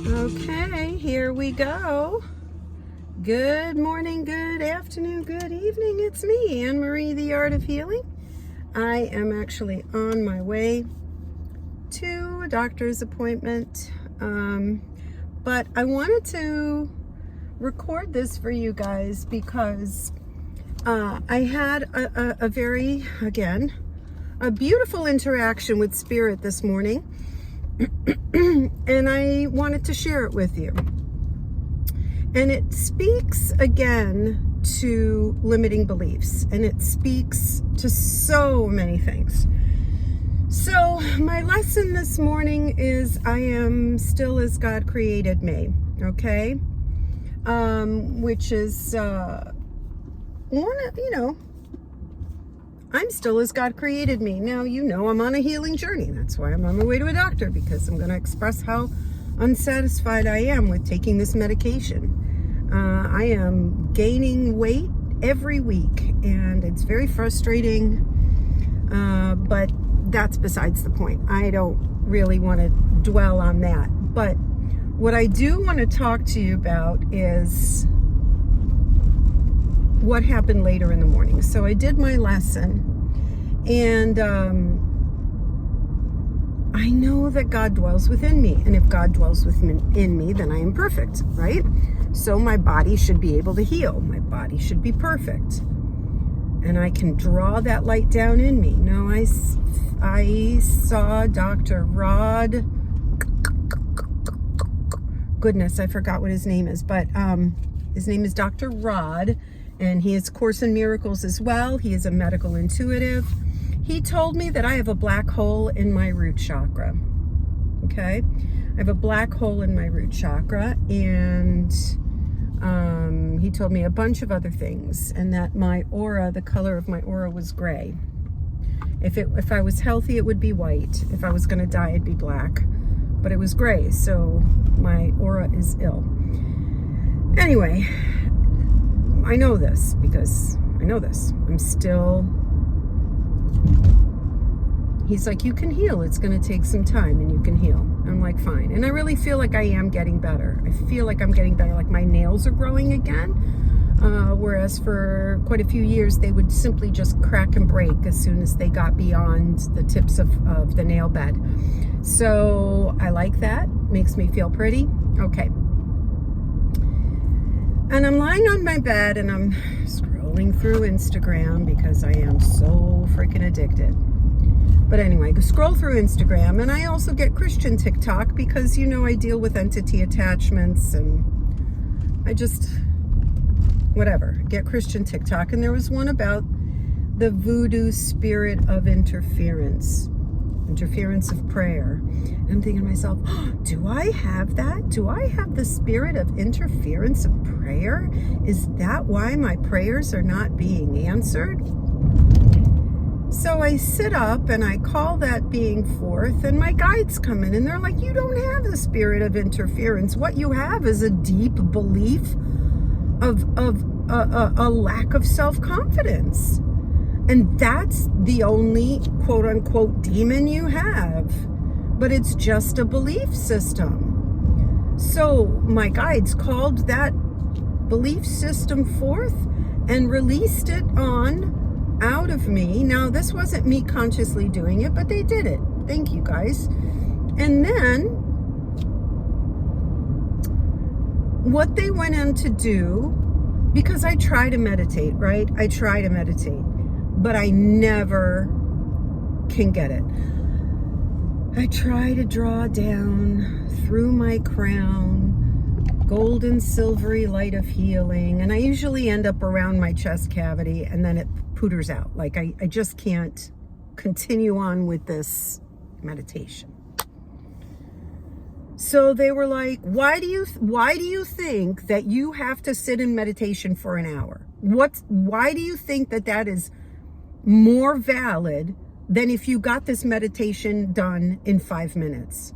Okay, here we go. Good morning, good afternoon, good evening. It's me, Anne Marie, the Art of Healing. I am actually on my way to a doctor's appointment, but I wanted to record this for you guys because I had a very, again, a beautiful interaction with Spirit this morning. And I wanted to share it with you. And it speaks again to limiting beliefs, and it speaks to so many things. So my lesson this morning is I am still as God created me, okay? Which is I'm still as God created me. Now, I'm on a healing journey. That's why I'm on my way to a doctor, because I'm going to express how unsatisfied I am with taking this medication. I am gaining weight every week, and it's very frustrating, but that's besides the point. I don't really want to dwell on that. But what I do want to talk to you about is what happened later in the morning. So I did my lesson, and I know that God dwells within me, and if God dwells within me, then I am perfect, right? So my body should be able to heal. My body should be perfect, and I can draw that light down in me. Now, I saw Dr. Rod. Goodness, I forgot what his name is, but his name is Dr. Rod. And he has Course in Miracles as well. He is a medical intuitive. He told me that I have a black hole in my root chakra. Okay? I have a black hole in my root chakra. And he told me a bunch of other things. And that my aura, the color of my aura was gray. If I was healthy, it would be white. If I was going to die, it'd be black. But it was gray. So my aura is ill. Anyway, I know this because I know this. He's like, you can heal. It's going to take some time and you can heal. I'm like, fine. And I really feel like I am getting better. I feel like I'm getting better. Like my nails are growing again. Whereas for quite a few years, they would simply just crack and break as soon as they got beyond the tips of the nail bed. So I like that. Makes me feel pretty. Okay. And I'm lying on my bed and I'm scrolling through Instagram because I am so freaking addicted. But anyway, scroll through Instagram, and I also get Christian TikTok because, I deal with entity attachments, and I just, whatever, get Christian TikTok. And there was one about the voodoo spirit of interference of prayer. And I'm thinking to myself, do I have that? Do I have the spirit of interference of prayer? Is that why my prayers are not being answered? So I sit up and I call that being forth, and my guides come in and they're like, you don't have the spirit of interference. What you have is a deep belief of a lack of self-confidence. And that's the only quote-unquote demon you have. But it's just a belief system. So my guides called that belief system forth and released it on out of me. Now, this wasn't me consciously doing it, but they did it. Thank you, guys. And then what they went on to do, because I try to meditate, right? I try to meditate, but I never can get it. I try to draw down through my crown, golden silvery light of healing, and I usually end up around my chest cavity, and then it pooters out. Like I just can't continue on with this meditation. So they were like, why do you think that you have to sit in meditation for an hour? Why do you think that is more valid than if you got this meditation done in 5 minutes?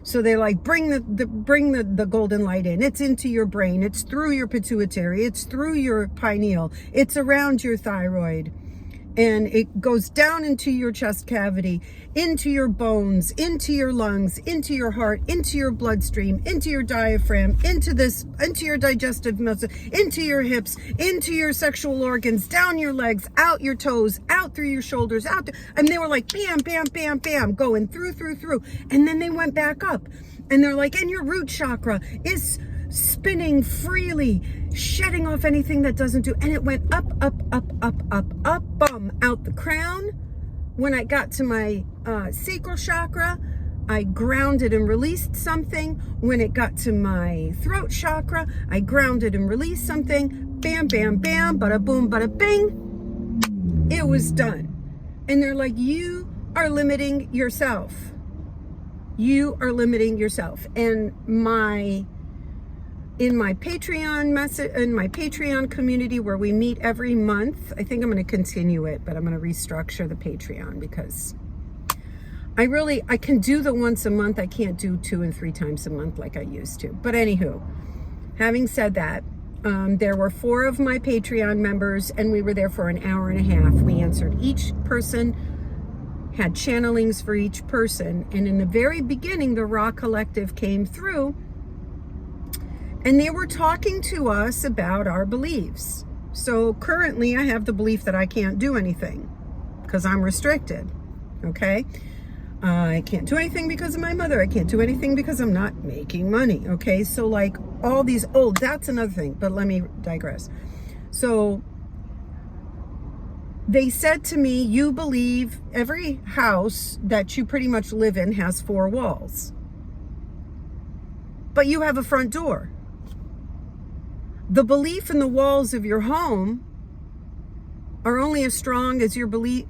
So they like, bring the golden light in. It's into your brain. It's through your pituitary. It's through your pineal. It's around your thyroid. And it goes down into your chest cavity, into your bones, into your lungs, into your heart, into your bloodstream, into your diaphragm, into your digestive muscle, into your hips, into your sexual organs, down your legs, out your toes, out through your shoulders, and they were like bam, bam, bam, bam, going through. And then they went back up. And they're like, and your root chakra is spinning freely, shedding off anything that doesn't do. And it went up, out the crown. When I got to my sacral chakra, I grounded and released something. When it got to my throat chakra, I grounded and released something. Bam, bam, bam, bada boom, bada bing. It was done. And they're like, you are limiting yourself. You are limiting yourself. And in my Patreon community where we meet every month, I think I'm going to continue it, but I'm going to restructure the Patreon because I can do the once a month. I can't do 2 and 3 times a month like I used to. But anywho, having said that, there were 4 of my Patreon members, and we were there for an hour and a half. We answered each person, had channelings for each person. And in the very beginning, the Raw Collective came through, and they were talking to us about our beliefs. So currently I have the belief that I can't do anything because I'm restricted, okay? I can't do anything because of my mother. I can't do anything because I'm not making money, okay? So like all these, that's another thing, but let me digress. So they said to me, you believe every house that you pretty much live in has 4 walls, but you have a front door. The belief in the walls of your home are only as strong as your belief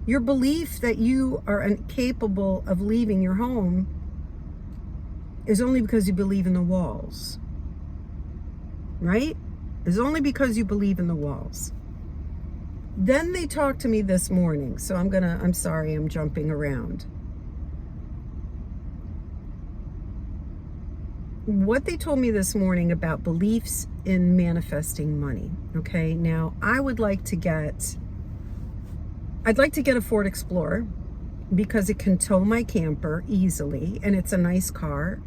that you are incapable of leaving your home is only because you believe in the walls, right? It's only because you believe in the walls. Then they talked to me this morning, so I'm sorry, I'm jumping around. What they told me this morning about beliefs in manifesting money. Okay, now I'd like to get a Ford Explorer because it can tow my camper easily, and it's a nice car.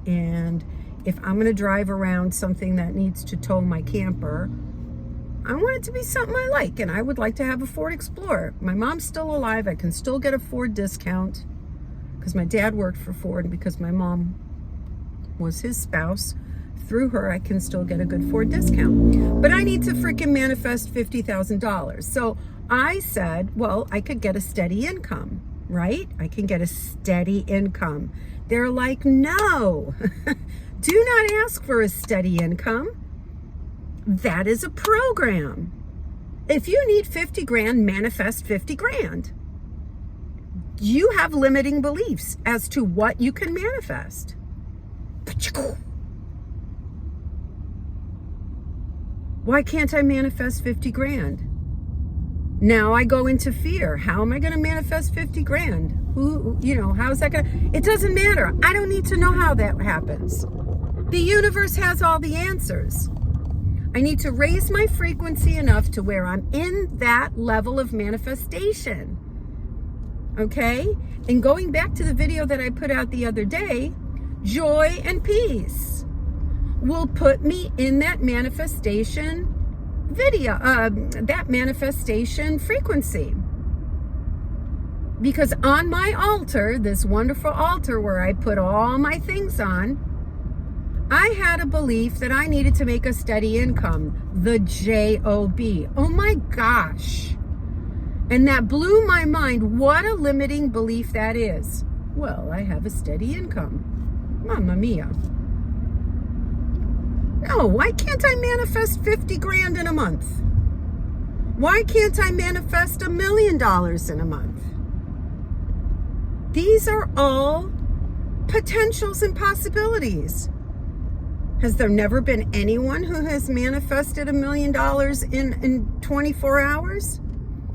And if I'm going to drive around something that needs to tow my camper, I want it to be something I like, and I would like to have a Ford Explorer. My mom's still alive. I can still get a Ford discount because my dad worked for Ford, and because my mom was his spouse, through her I can still get a good Ford discount. But I need to freaking manifest $50,000. So I said, well, I could get a steady income, right? I can get a steady income. They're like, no, do not ask for a steady income. That is a program. If you need 50 grand, manifest 50 grand. You have limiting beliefs as to what you can manifest. Why can't I manifest 50 grand? Now I go into fear. How am I going to manifest 50 grand? How's that going to? It doesn't matter. I don't need to know how that happens. The universe has all the answers. I need to raise my frequency enough to where I'm in that level of manifestation. Okay? And going back to the video that I put out the other day, joy and peace will put me in that manifestation video, that manifestation frequency. Because on my altar, this wonderful altar where I put all my things on, I had a belief that I needed to make a steady income, the J-O-B. Oh my gosh. And that blew my mind. What a limiting belief that is. Well, I have a steady income. Mamma mia. No, why can't I manifest 50 grand in a month? Why can't I manifest $1 million in a month? These are all potentials and possibilities. Has there never been anyone who has manifested $1 million in 24 hours?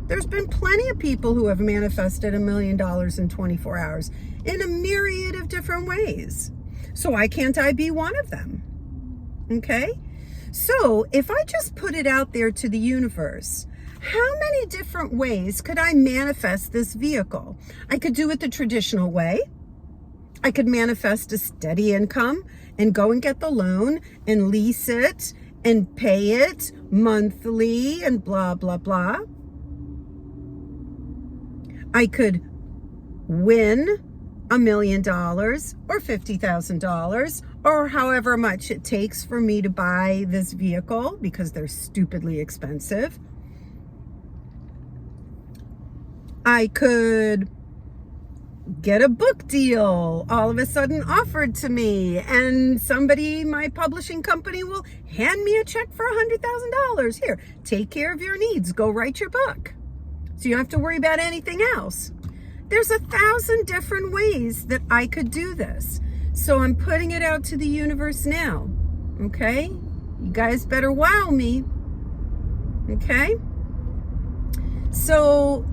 There's been plenty of people who have manifested $1 million in 24 hours in a myriad of different ways. So why can't I be one of them? Okay? So if I just put it out there to the universe, how many different ways could I manifest this vehicle? I could do it the traditional way. I could manifest a steady income and go and get the loan and lease it and pay it monthly and blah, blah, blah. I could win $1 million or $50,000 or however much it takes for me to buy this vehicle because they're stupidly expensive. I could get a book deal all of a sudden offered to me, and somebody, my publishing company, will hand me a check for $100,000. Here, take care of your needs. Go write your book. So you don't have to worry about anything else. There's 1,000 different ways that I could do this. So I'm putting it out to the universe now. Okay? You guys better wow me. Okay? So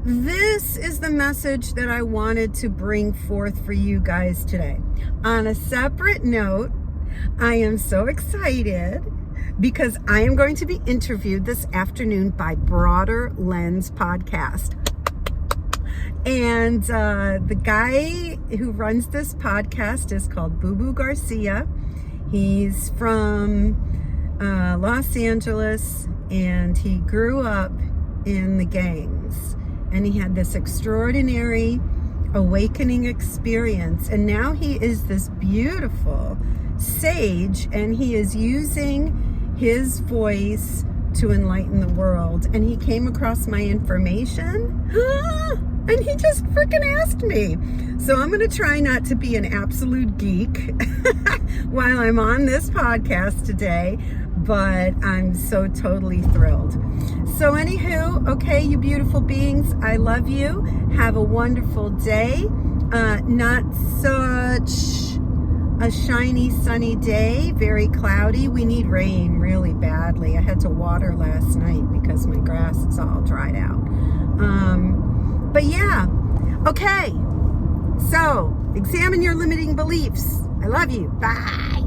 this is the message that I wanted to bring forth for you guys today. On a separate note, I am so excited because I am going to be interviewed this afternoon by Broader Lens Podcast. And the guy who runs this podcast is called Boo Boo Garcia. He's from Los Angeles, and he grew up in the gangs. And he had this extraordinary awakening experience. And now he is this beautiful sage, and he is using his voice to enlighten the world. And he came across my information, and he just freaking asked me. So I'm going to try not to be an absolute geek while I'm on this podcast today, but I'm so totally thrilled. So anywho, okay, you beautiful beings, I love you. Have a wonderful day. Not such a shiny, sunny day, very cloudy. We need rain really badly. I had to water last night because my grass is all dried out. But yeah, okay. So examine your limiting beliefs. I love you. Bye.